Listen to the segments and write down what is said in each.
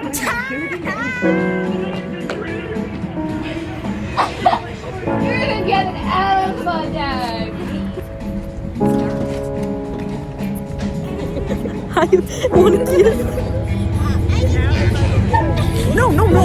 You're gonna get an out of my bag. I want to kiss. No, no, no.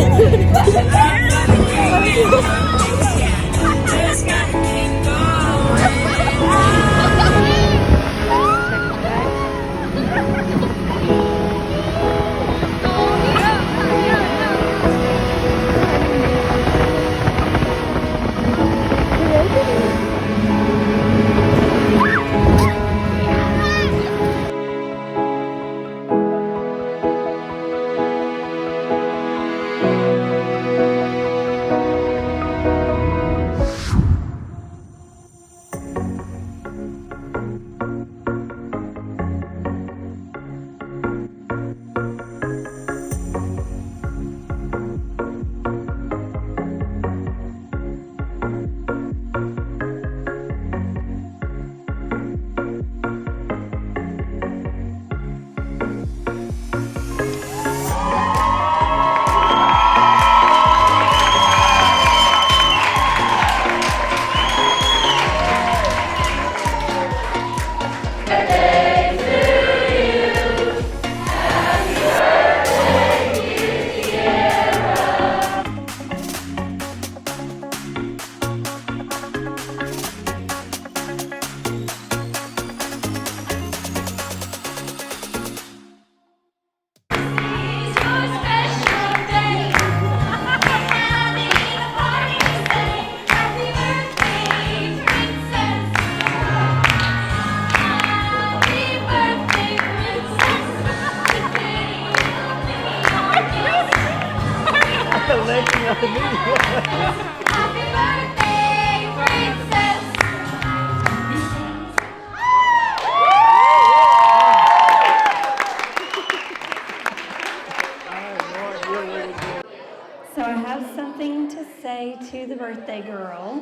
So I have something to say to the birthday girl,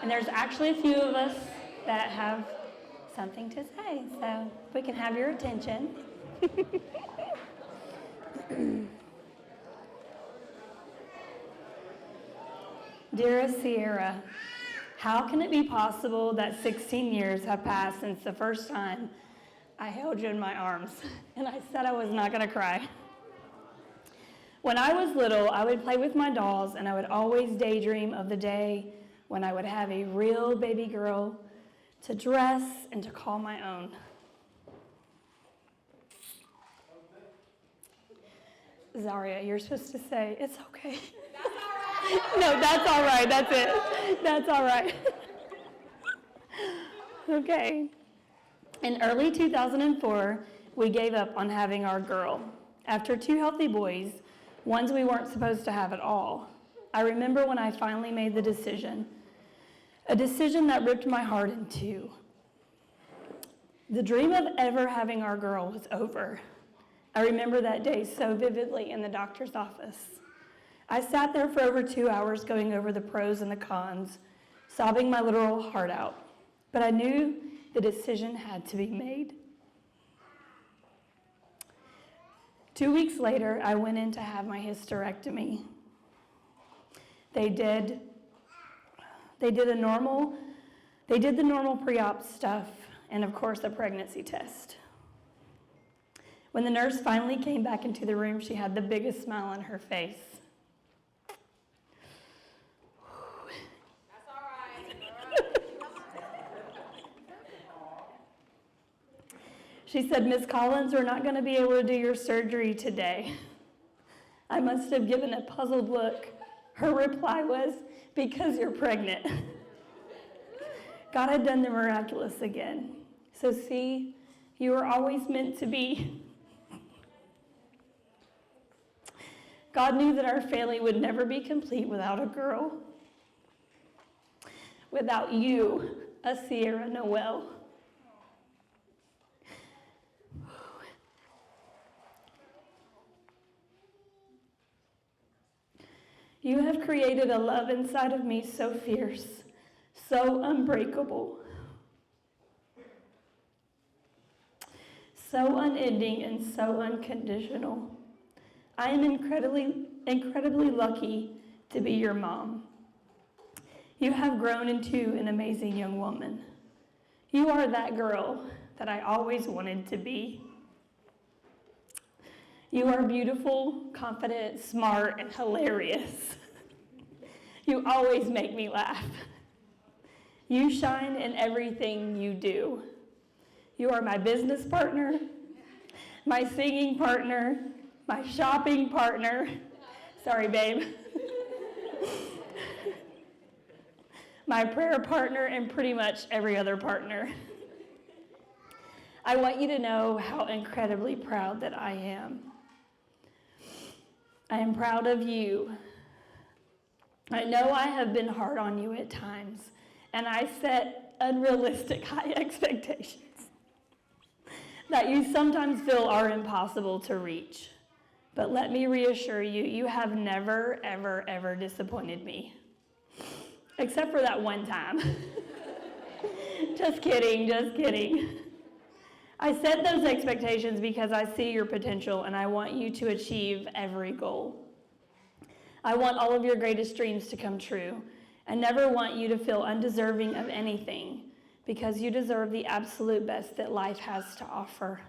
and there's actually a few of us that have something to say, so if we can have your attention. Dearest Ciara, how can it be possible that 16 years have passed since the first time I held you in my arms and I said I was not going to cry? When I was little, I would play with my dolls and I would always daydream of the day when I would have a real baby girl to dress and to call my own. Zaria, you're supposed to say, it's okay. That's all right. No, that's all right. That's it. That's all right. Okay. In early 2004, we gave up on having our girl. After 2 healthy boys, ones we weren't supposed to have at all. I remember when I finally made the decision, a decision that ripped my heart in 2. The dream of ever having our girl was over. I remember that day so vividly in the doctor's office. I sat there for over 2 hours going over the pros and the cons, sobbing my literal heart out. But I knew the decision had to be made. 2 weeks later, I went in to have my hysterectomy. They did the normal pre-op stuff and of course a pregnancy test. When the nurse finally came back into the room, she had the biggest smile on her face. That's all right. She said, Miss Collins, we're not going to be able to do your surgery today. I must have given a puzzled look. Her reply was, because you're pregnant. God had done the miraculous again. So see, you were always meant to be. God knew that our family would never be complete without a girl. Without you, a Ciara Noel. You have created a love inside of me so fierce, so unbreakable, so unending and so unconditional. I am incredibly lucky to be your mom. You have grown into an amazing young woman. You are that girl that I always wanted to be. You are beautiful, confident, smart, and hilarious. You always make me laugh. You shine in everything you do. You are my business partner, my singing partner, my shopping partner. Sorry, babe. My prayer partner, and pretty much every other partner. I want you to know how incredibly proud that I am. I am proud of you. I know I have been hard on you at times, and I set unrealistic high expectations that you sometimes feel are impossible to reach. But let me reassure you, you have never, ever, ever disappointed me. Except for that one time. Just kidding, just kidding. I set those expectations because I see your potential and I want you to achieve every goal. I want all of your greatest dreams to come true. I never want you to feel undeserving of anything because you deserve the absolute best that life has to offer.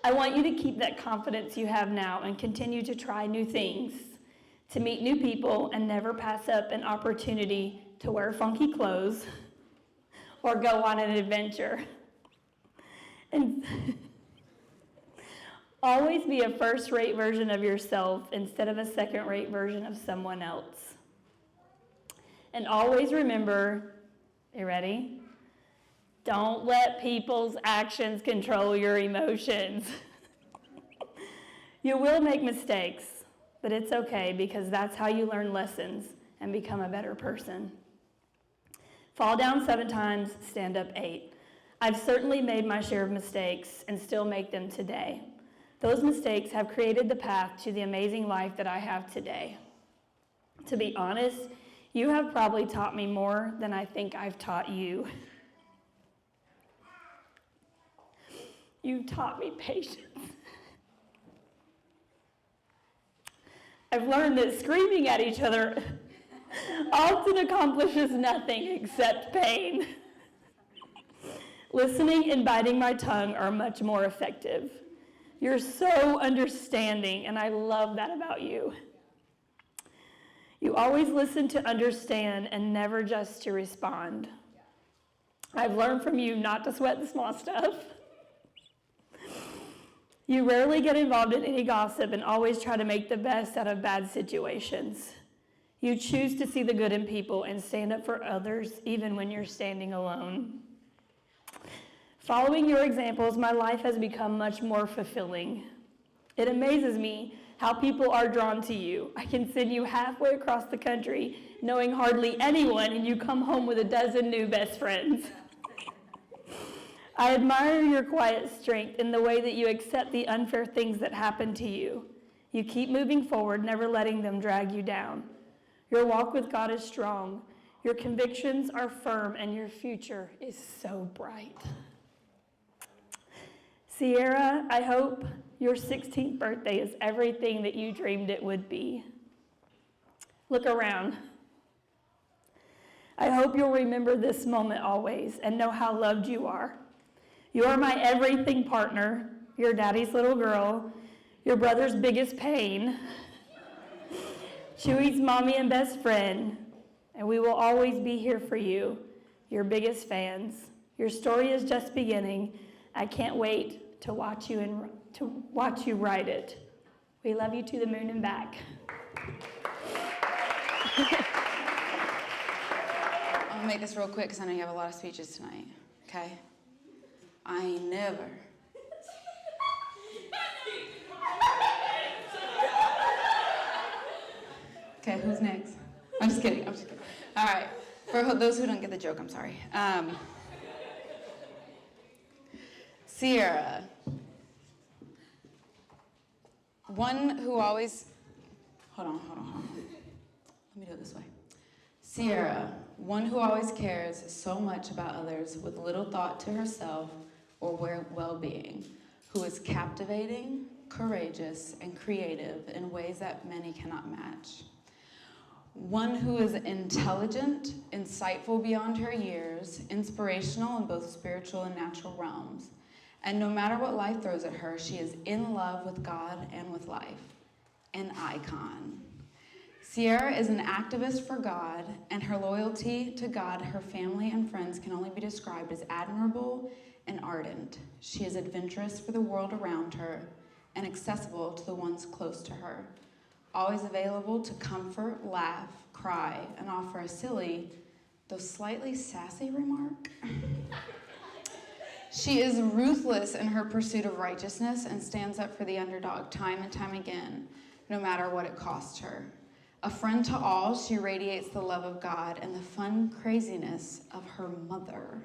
I want you to keep that confidence you have now and continue to try new things, to meet new people, and never pass up an opportunity to wear funky clothes or go on an adventure. And always be a first-rate version of yourself instead of a second-rate version of someone else. And always remember, you ready? Don't let people's actions control your emotions. You will make mistakes, but it's okay because that's how you learn lessons and become a better person. Fall down 7 times, stand up 8. I've certainly made my share of mistakes and still make them today. Those mistakes have created the path to the amazing life that I have today. To be honest, you have probably taught me more than I think I've taught you. You taught me patience. I've learned that screaming at each other often accomplishes nothing except pain. Listening and biting my tongue are much more effective. You're so understanding, and I love that about you. You always listen to understand and never just to respond. I've learned from you not to sweat the small stuff. You rarely get involved in any gossip and always try to make the best out of bad situations. You choose to see the good in people and stand up for others even when you're standing alone. Following your examples, my life has become much more fulfilling. It amazes me how people are drawn to you. I can send you halfway across the country knowing hardly anyone, and you come home with a dozen new best friends. I admire your quiet strength in the way that you accept the unfair things that happen to you. You keep moving forward, never letting them drag you down. Your walk with God is strong. Your convictions are firm, and your future is so bright. Ciara, I hope your 16th birthday is everything that you dreamed it would be. Look around. I hope you'll remember this moment always and know how loved you are. You are my everything partner, your daddy's little girl, your brother's biggest pain, Chewy's mommy and best friend, and we will always be here for you, your biggest fans. Your story is just beginning. I can't wait to watch you write it. We love you to the moon and back. I'll make this real quick because I know you have a lot of speeches tonight, okay? I ain't never. Okay, who's next? I'm just kidding. All right, for those who don't get the joke, I'm sorry. Ciara, one who always, hold on. Let me do it this way. Ciara, one who always cares so much about others with little thought to herself or well-being, who is captivating, courageous, and creative in ways that many cannot match. One who is intelligent, insightful beyond her years, inspirational in both spiritual and natural realms. And no matter what life throws at her, she is in love with God and with life. An icon. Ciara is an activist for God, and her loyalty to God, her family, and friends can only be described as admirable and ardent. She is adventurous for the world around her and accessible to the ones close to her. Always available to comfort, laugh, cry, and offer a silly, though slightly sassy remark. She is ruthless in her pursuit of righteousness and stands up for the underdog time and time again, no matter what it costs her. A friend to all, she radiates the love of God and the fun craziness of her mother.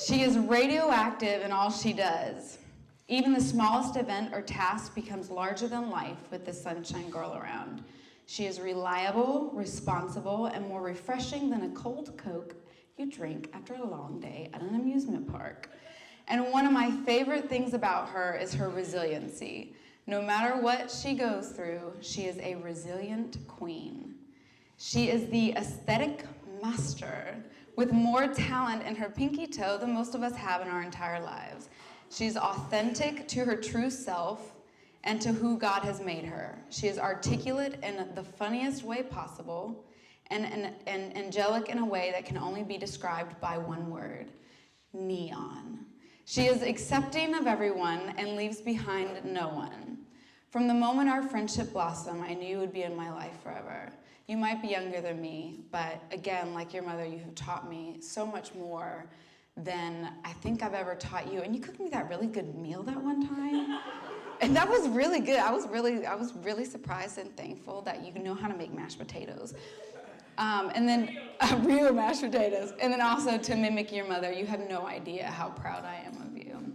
She is radioactive in all she does. Even the smallest event or task becomes larger than life with the sunshine girl around. She is reliable, responsible, and more refreshing than a cold Coke you drink after a long day at an amusement park. And one of my favorite things about her is her resiliency. No matter what she goes through, she is a resilient queen. She is the aesthetic master with more talent in her pinky toe than most of us have in our entire lives. She's authentic to her true self and to who God has made her. She is articulate in the funniest way possible and angelic in a way that can only be described by one word: neon. She is accepting of everyone and leaves behind no one. From the moment our friendship blossomed, I knew you would be in my life forever. You might be younger than me, but again, like your mother, you have taught me so much more than I think I've ever taught you. And you cooked me that really good meal that one time. And that was really good. I was really surprised and thankful that you know how to make mashed potatoes. And then real mashed potatoes. And then also to mimic your mother. You have no idea how proud I am of you.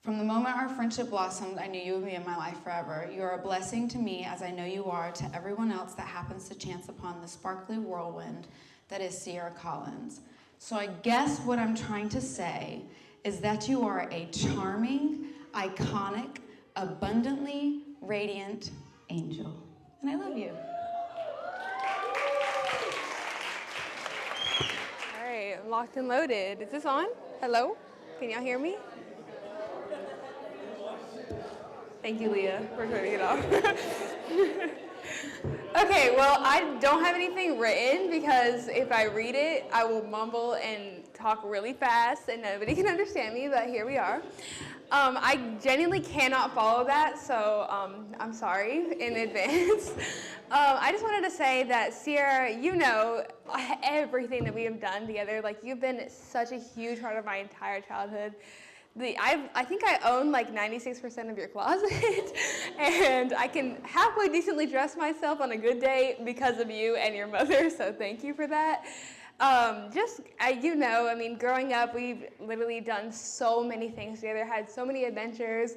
From the moment our friendship blossomed, I knew you would be in my life forever. You are a blessing to me, as I know you are to everyone else that happens to chance upon the sparkly whirlwind that is Ciara Collins. So I guess what I'm trying to say is that you are a charming, iconic, abundantly radiant angel. And I love you. All right, I'm locked and loaded. Is this on? Hello? Can y'all hear me? Thank you, Leah, for turning it off. Okay, well, I don't have anything written because if I read it, I will mumble and talk really fast and nobody can understand me, but here we are. I genuinely cannot follow that, so I'm sorry in advance. I just wanted to say that, Ciara, you know everything that we have done together. Like, you've been such a huge part of my entire childhood. I think I own like 96% of your closet, and I can halfway decently dress myself on a good day because of you and your mother, so thank you for that. You know, I mean, growing up, we've literally done so many things together, had so many adventures,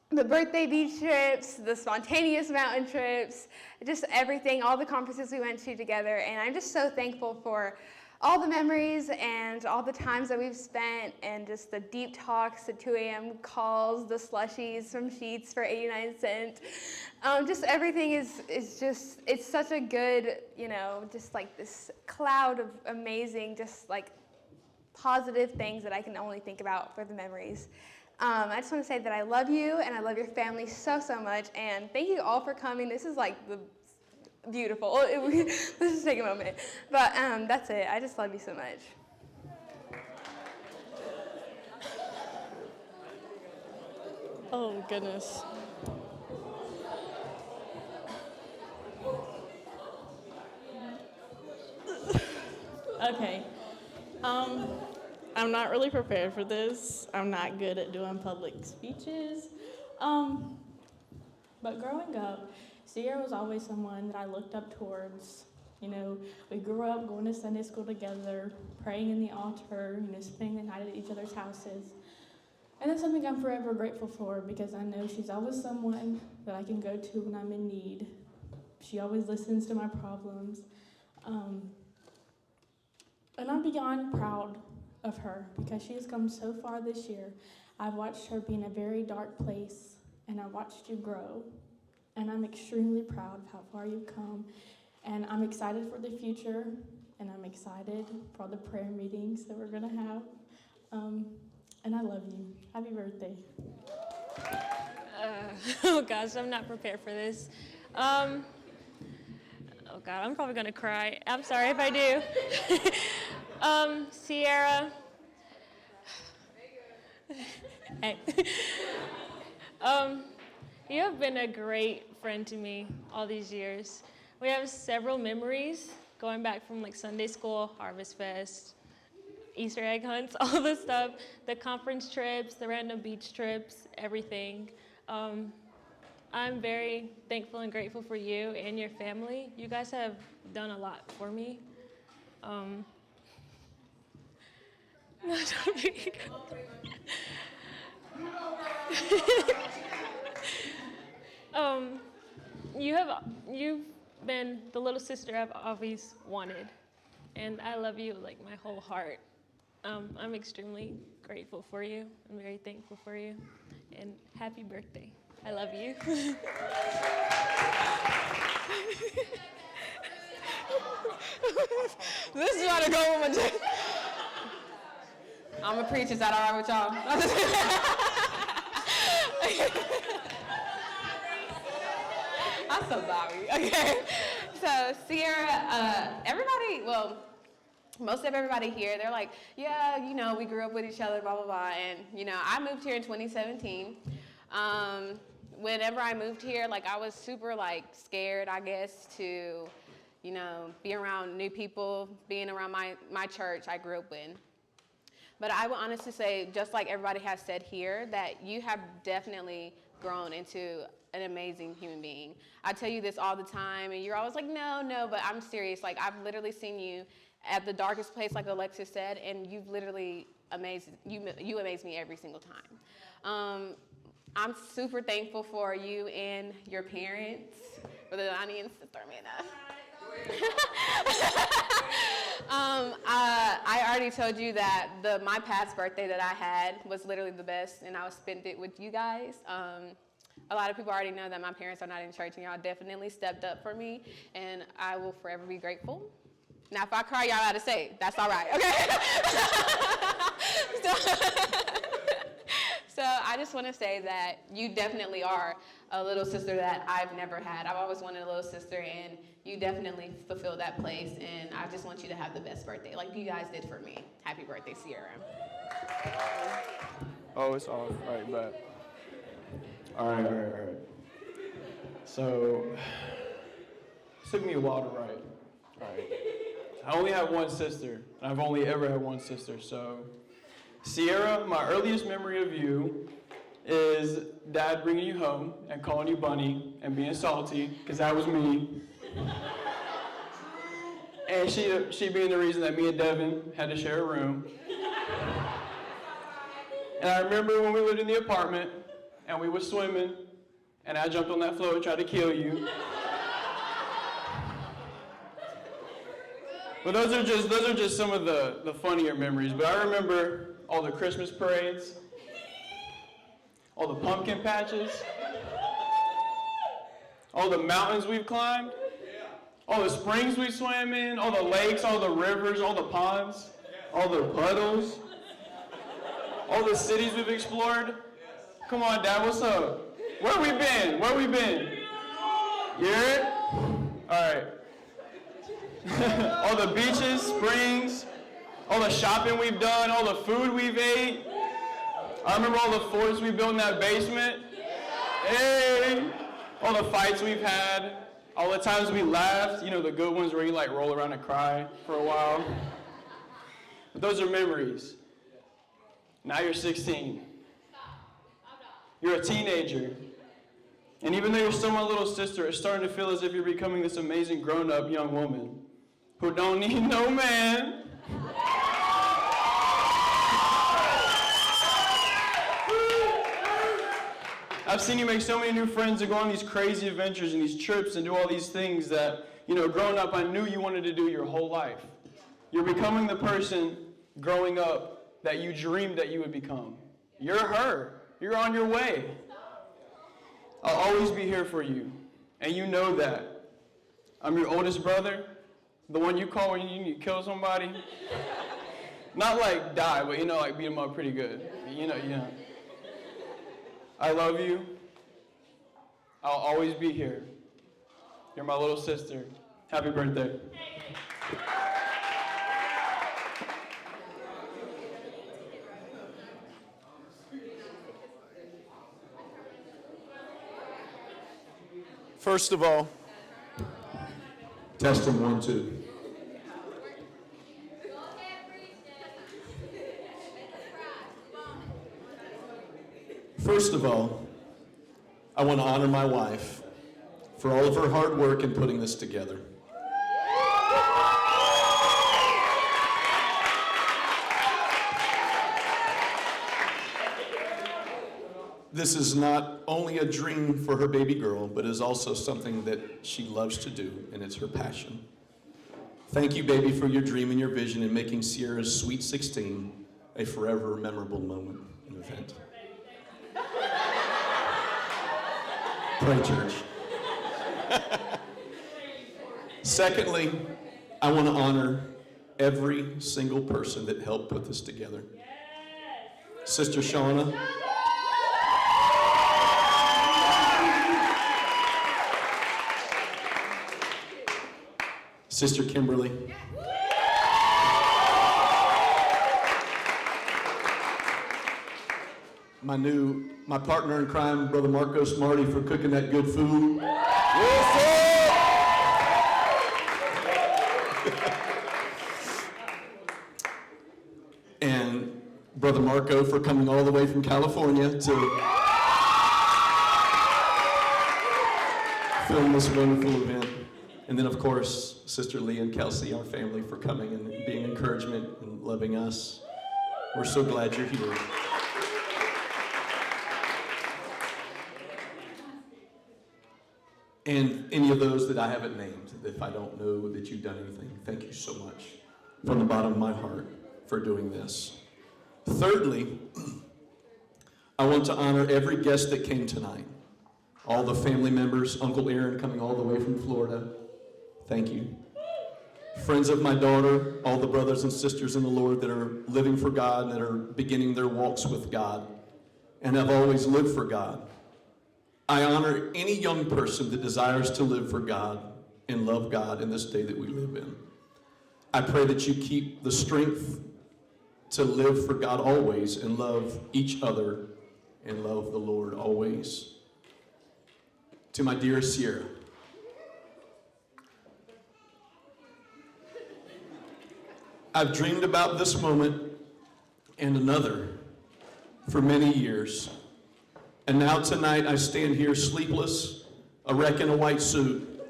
the birthday beach trips, the spontaneous mountain trips, just everything, all the conferences we went to together, and I'm just so thankful for all the memories and all the times that we've spent, and just the deep talks, the 2 a.m. calls, the slushies from Sheets for 89 cents. Just everything is just, it's such a good, you know, just like this cloud of amazing, just like positive things that I can only think about for the memories. I just want to say that I love you and I love your family so, so much, and thank you all for coming. This is like the beautiful. Let's just take a moment. But that's it. I just love you so much. Oh, goodness. Okay. I'm not really prepared for this. I'm not good at doing public speeches. But growing up, Ciara was always someone that I looked up towards. You know, we grew up going to Sunday school together, praying in the altar, you know, spending the night at each other's houses. And that's something I'm forever grateful for, because I know she's always someone that I can go to when I'm in need. She always listens to my problems. And I'm beyond proud of her because she has come so far this year. I've watched her be in a very dark place, and I watched you grow. And I'm extremely proud of how far you've come. And I'm excited for the future, and I'm excited for all the prayer meetings that we're going to have. And I love you. Happy birthday. Oh gosh, I'm not prepared for this. Oh God, I'm probably gonna cry. I'm sorry if I do. Ciara. Hey. You have been a great friend to me all these years. We have several memories going back from like Sunday school, Harvest Fest, Easter egg hunts, all the stuff, the conference trips, the random beach trips, everything. I'm very thankful and grateful for you and your family. You guys have done a lot for me. You've been the little sister I've always wanted, and I love you like my whole heart. I'm extremely grateful for you. I'm very thankful for you, and happy birthday. I love you. This is about to go with my day. I'm a preach. Is that all right with y'all? I'm so sorry. Okay. So Ciara, everybody, well, most of everybody here, they're like, yeah, you know, we grew up with each other, blah, blah, blah. And, you know, I moved here in 2017. Whenever I moved here, like, I was super, like, scared, I guess, to, you know, be around new people, being around my church I grew up in. But I would honestly say, just like everybody has said here, that you have definitely grown into an amazing human being. I tell you this all the time, and you're always like, no, but I'm serious. Like, I've literally seen you at the darkest place, like Alexis said, and you've literally you amaze me every single time. I'm super thankful for you and your parents, for the auntie and sister, I already told you that my past birthday that I had was literally the best, and I spent it with you guys. A lot of people already know that my parents are not in church, and y'all definitely stepped up for me, and I will forever be grateful. Now, if I cry, y'all gotta say, that's all right, okay? So I just want to say that you definitely are a little sister that I've never had. I've always wanted a little sister, and you definitely fulfill that place, and I just want you to have the best birthday, like you guys did for me. Happy birthday, Ciara. Oh, it's off. All right, bet. All right. So, it took me a while to write. All right. I only have one sister, and I've only ever had one sister, so. Ciara, my earliest memory of you is Dad bringing you home and calling you Bunny and being salty, because that was me. And she being the reason that me and Devin had to share a room. And I remember when we lived in the apartment and we were swimming and I jumped on that float and tried to kill you. But those are just some of the funnier memories. But I remember all the Christmas parades, all the pumpkin patches, all the mountains we've climbed, all the springs we swam in, all the lakes, all the rivers, all the ponds, all the puddles, all the cities we've explored. Come on, Dad, what's up? Where we been? You hear it? All right. All the beaches, springs, all the shopping we've done, all the food we've ate. I remember all the forts we built in that basement. Hey! All the fights we've had, all the times we laughed, you know, the good ones where you like roll around and cry for a while. But those are memories. Now you're 16. You're a teenager. And even though you're still my little sister, it's starting to feel as if you're becoming this amazing grown-up young woman who don't need no man. I've seen you make so many new friends and go on these crazy adventures and these trips and do all these things that, you know, growing up, I knew you wanted to do your whole life. You're becoming the person growing up that you dreamed that you would become. You're her. You're on your way. I'll always be here for you, and you know that. I'm your oldest brother, the one you call when you need to kill somebody. Not like die, but like beat them up pretty good. You know. I love you. I'll always be here. You're my little sister. Happy birthday. First of all, test them 1, 2. First of all, I want to honor my wife for all of her hard work in putting this together. This is not only a dream for her baby girl, but is also something that she loves to do, and it's her passion. Thank you, baby, for your dream and your vision in making Ciara's Sweet 16 a forever memorable moment and event. Pray, church. Secondly, I want to honor every single person that helped put this together. Sister Shauna. Sister Kimberly. My partner in crime, Brother Marcos Marty, for cooking that good food. And Brother Marco for coming all the way from California to film this wonderful event. And then, of course, Sister Lee and Kelsey, our family, for coming and being encouragement and loving us. We're so glad you're here. And any of those that I haven't named, if I don't know that you've done anything, thank you so much from the bottom of my heart for doing this. Thirdly, I want to honor every guest that came tonight. All the family members, Uncle Aaron coming all the way from Florida. Thank you. Friends of my daughter, all the brothers and sisters in the Lord that are living for God and that are beginning their walks with God and have always lived for God. I honor any young person that desires to live for God and love God in this day that we live in. I pray that you keep the strength to live for God always and love each other and love the Lord always. To my dear Ciara, I've dreamed about this moment and another for many years. And now tonight I stand here sleepless, a wreck in a white suit,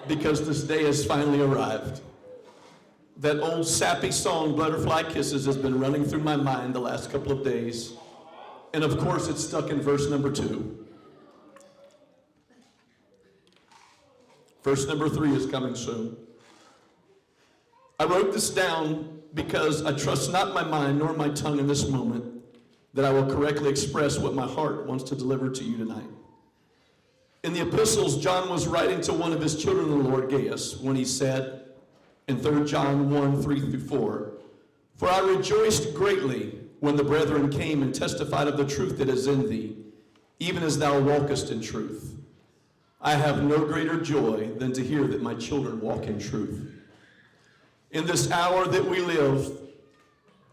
because this day has finally arrived. That old sappy song, Butterfly Kisses, has been running through my mind the last couple of days. And of course it's stuck in verse number 2. Verse number 3 is coming soon. I wrote this down because I trust not my mind nor my tongue in this moment that I will correctly express what my heart wants to deliver to you tonight. In the epistles, John was writing to one of his children in the Lord, Gaius, when he said in 3 John 1, 3 through 4, "For I rejoiced greatly when the brethren came and testified of the truth that is in thee, even as thou walkest in truth. I have no greater joy than to hear that my children walk in truth." In this hour that we live,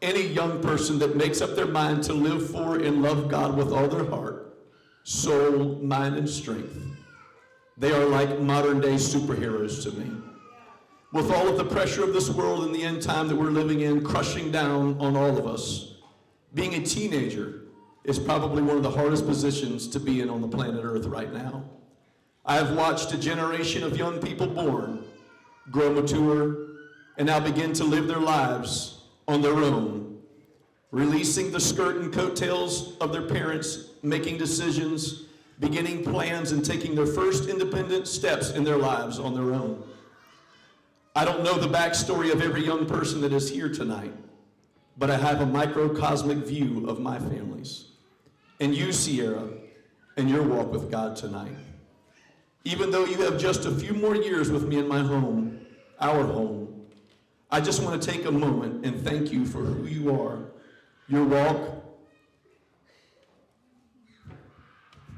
any young person that makes up their mind to live for and love God with all their heart, soul, mind, and strength, they are like modern-day superheroes to me. With all of the pressure of this world and the end time that we're living in crushing down on all of us, being a teenager is probably one of the hardest positions to be in on the planet Earth right now. I have watched a generation of young people born, grow mature, and now begin to live their lives on their own, releasing the skirt and coattails of their parents, making decisions, beginning plans, and taking their first independent steps in their lives on their own. I don't know the backstory of every young person that is here tonight, but I have a microcosmic view of my families. And you, Ciara, and your walk with God tonight. Even though you have just a few more years with me in my home, our home, I just want to take a moment and thank you for who you are, your walk,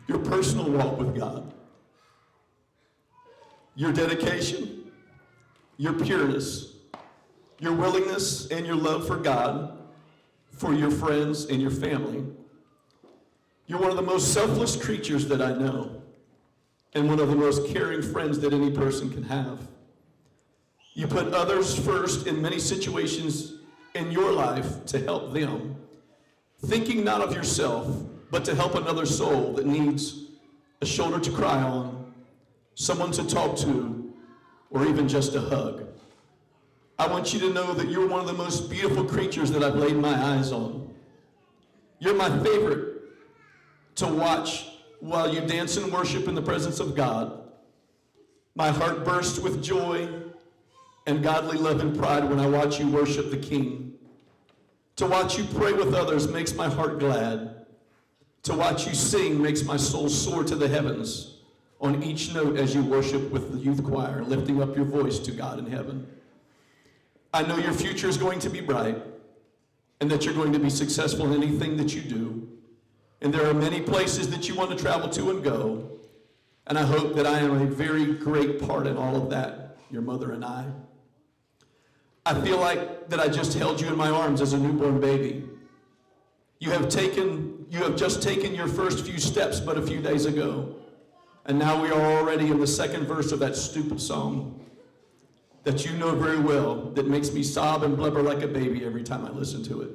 your personal walk with God, your dedication, your pureness, your willingness and your love for God, for your friends and your family. You're one of the most selfless creatures that I know, and one of the most caring friends that any person can have. You put others first in many situations in your life to help them, thinking not of yourself, but to help another soul that needs a shoulder to cry on, someone to talk to, or even just a hug. I want you to know that you're one of the most beautiful creatures that I've laid my eyes on. You're my favorite to watch while you dance and worship in the presence of God. My heart bursts with joy and godly love and pride when I watch you worship the King. To watch you pray with others makes my heart glad. To watch you sing makes my soul soar to the heavens on each note as you worship with the youth choir, lifting up your voice to God in heaven. I know your future is going to be bright and that you're going to be successful in anything that you do. And there are many places that you want to travel to and go. And I hope that I am a very great part in all of that, your mother and I. I feel like that I just held you in my arms as a newborn baby. You have just taken your first few steps but a few days ago. And now we are already in the second verse of that stupid song that you know very well, that makes me sob and blubber like a baby every time I listen to it.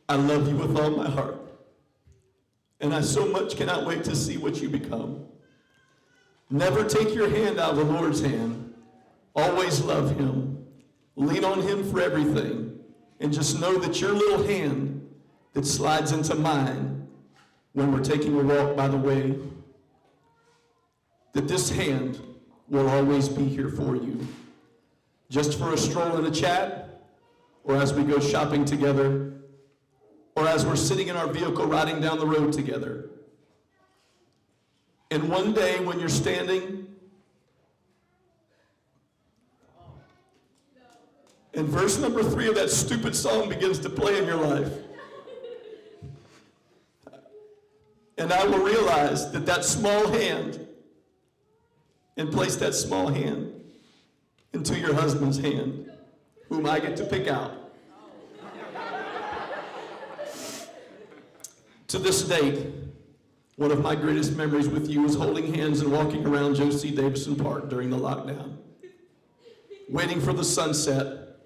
I love you with all my heart. And I so much cannot wait to see what you become. Never take your hand out of the Lord's hand. Always love him. Lean on him for everything. And just know that your little hand that slides into mine when we're taking a walk by the way, that this hand will always be here for you. Just for a stroll and a chat, or as we go shopping together, or as we're sitting in our vehicle riding down the road together. And one day when you're standing and verse number 3 of that stupid song begins to play in your life, and I will realize that that small hand, and place that small hand into your husband's hand, whom I get to pick out. To this date, one of my greatest memories with you is holding hands and walking around Josie Davison Park during the lockdown, waiting for the sunset,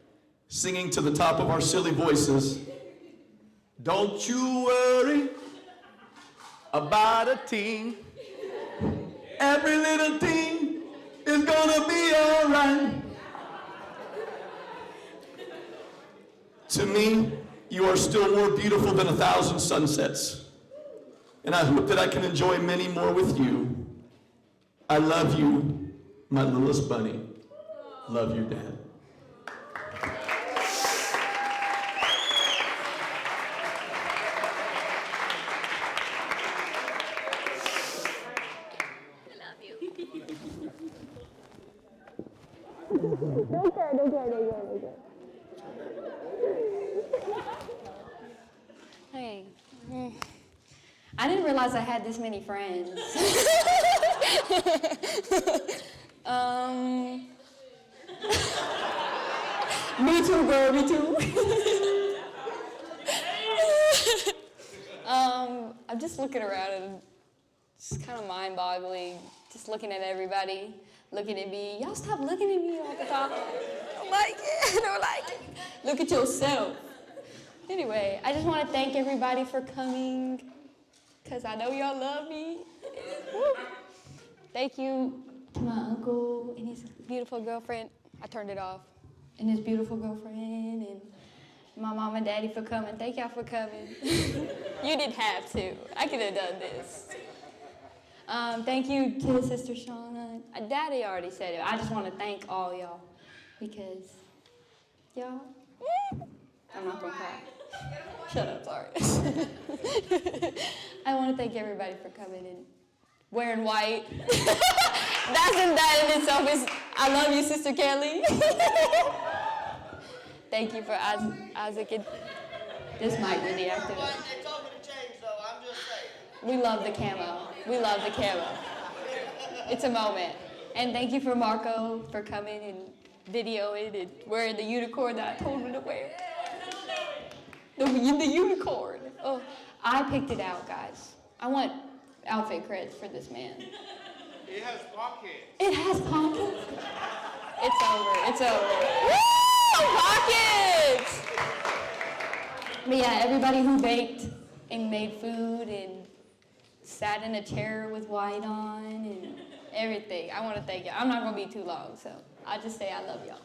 singing to the top of our silly voices, "Don't you worry about a thing. Every little thing is gonna be all right." To me, you are still more beautiful than 1,000 sunsets. And I hope that I can enjoy many more with you. I love you, my littlest bunny. Love your dad. Hey. I didn't realize I had this many friends. Me too, girl, me too. I'm just looking around and it's kind of mind-boggling. Just looking at everybody, looking at me. Y'all stop looking at me all the time. I don't like it. I don't like it. Look at yourself. Anyway, I just want to thank everybody for coming, because I know y'all love me. Woo. Thank you to my uncle and his beautiful girlfriend. I turned it off. And his beautiful girlfriend, and my mom and daddy for coming. Thank y'all for coming. You didn't have to. I could have done this. Thank you to Sister Shauna. Daddy already said it. I just want to thank all y'all, because y'all, I'm not gonna cry. Shut up, sorry. I want to thank everybody for coming and wearing white. that in itself is, I love you, Sister Kelly. Thank you for Isaac and this mic really active. They told me to change though, I'm just saying. We love the camo. We love the camo. It's a moment. And thank you for Marco for coming and videoing and wearing the unicorn that I told him to wear. The unicorn. Oh, I picked it out, guys. I want outfit credits for this man. It has pockets. It has pockets? It's over. It's over. Woo! Pockets! But yeah, everybody who baked and made food and sat in a chair with white on and everything. I want to thank you. I'm not going to be too long, so I'll just say I love y'all.